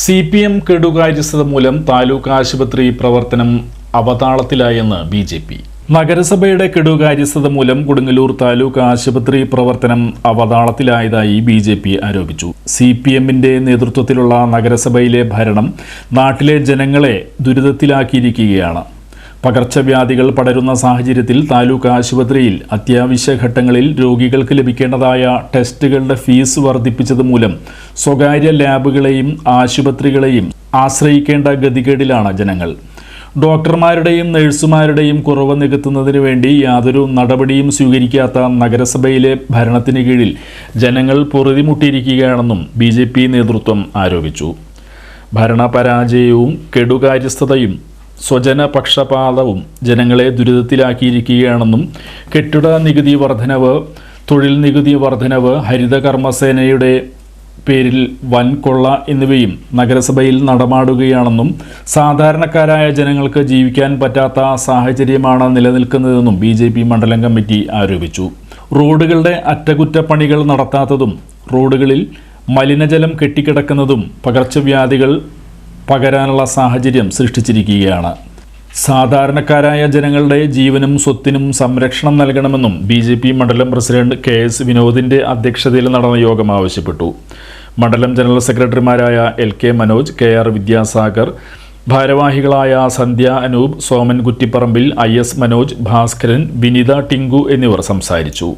CPM കെടുകാര്യസ്ഥത മൂലം താലൂക്ക് ആശുപത്രി പ്രവർത്തനം അവതാളത്തിലായെന്ന് BJP. നഗരസഭയുടെ കെടുകാര്യസ്ഥത മൂലം കൊടുങ്ങല്ലൂർ താലൂക്ക് ആശുപത്രി പ്രവർത്തനം അവതാളത്തിലായതായി BJP ആരോപിച്ചു. CPMന്റെ നേതൃത്വത്തിലുള്ള നഗരസഭയിലെ ഭരണം നാട്ടിലെ ജനങ്ങളെ ദുരിതത്തിലാക്കിയിരിക്കുകയാണ്. പകർച്ചവ്യാധികൾ പടരുന്ന സാഹചര്യത്തിൽ താലൂക്ക് ആശുപത്രിയിൽ അത്യാവശ്യ ഘട്ടങ്ങളിൽ രോഗികൾക്ക് ലഭിക്കേണ്ടതായ ടെസ്റ്റുകളുടെ ഫീസ് വർദ്ധിപ്പിച്ചത് മൂലം സ്വകാര്യ ലാബുകളെയും ആശുപത്രികളെയും ആശ്രയിക്കേണ്ട ഗതികേടിലാണ് ജനങ്ങൾ. ഡോക്ടർമാരുടെയും നഴ്സുമാരുടെയും കുറവ് നികത്തുന്നതിന് വേണ്ടി യാതൊരു നടപടിയും സ്വീകരിക്കാത്ത നഗരസഭയിലെ ഭരണത്തിന് കീഴിൽ ജനങ്ങൾ പൊറുതിമുട്ടിയിരിക്കുകയാണെന്നും BJP നേതൃത്വം ആരോപിച്ചു. ഭരണപരാജയവും കെടുകാര്യസ്ഥതയും സ്വജനപക്ഷപാതവും ജനങ്ങളെ ദുരിതത്തിലാക്കിയിരിക്കുകയാണെന്നും കെട്ടിട നികുതി വർധനവ്, തൊഴിൽ നികുതി വർധനവ്, ഹരിത കർമ്മസേനയുടെ പേരിൽ വൻകൊള്ള എന്നിവയും നഗരസഭയിൽ നടമാടുകയാണെന്നും സാധാരണക്കാരായ ജനങ്ങൾക്ക് ജീവിക്കാൻ പറ്റാത്ത സാഹചര്യമാണ് നിലനിൽക്കുന്നതെന്നും BJP മണ്ഡലം കമ്മിറ്റി ആരോപിച്ചു. റോഡുകളുടെ അറ്റകുറ്റപ്പണികൾ നടത്താത്തതും റോഡുകളിൽ മലിനജലം കെട്ടിക്കിടക്കുന്നതും പകർച്ചവ്യാധികൾ പകരാനുള്ള സാഹചര്യം സൃഷ്ടിച്ചിരിക്കുകയാണ്. സാധാരണക്കാരായ ജനങ്ങളുടെ ജീവനും സ്വത്തിനും സംരക്ഷണം നൽകണമെന്നും BJP മണ്ഡലം പ്രസിഡന്റ് KS വിനോദിന്റെ അധ്യക്ഷതയിൽ നടന്ന യോഗം ആവശ്യപ്പെട്ടു. മണ്ഡലം ജനറൽ സെക്രട്ടറിമാരായ LK മനോജ്, KR വിദ്യാസാഗർ, ഭാരവാഹികളായ സന്ധ്യ അനൂപ്, സോമൻ കുറ്റിപ്പറമ്പിൽ, IS മനോജ്, ഭാസ്കരൻ, വിനിത ടിങ്കു എന്നിവർ സംസാരിച്ചു.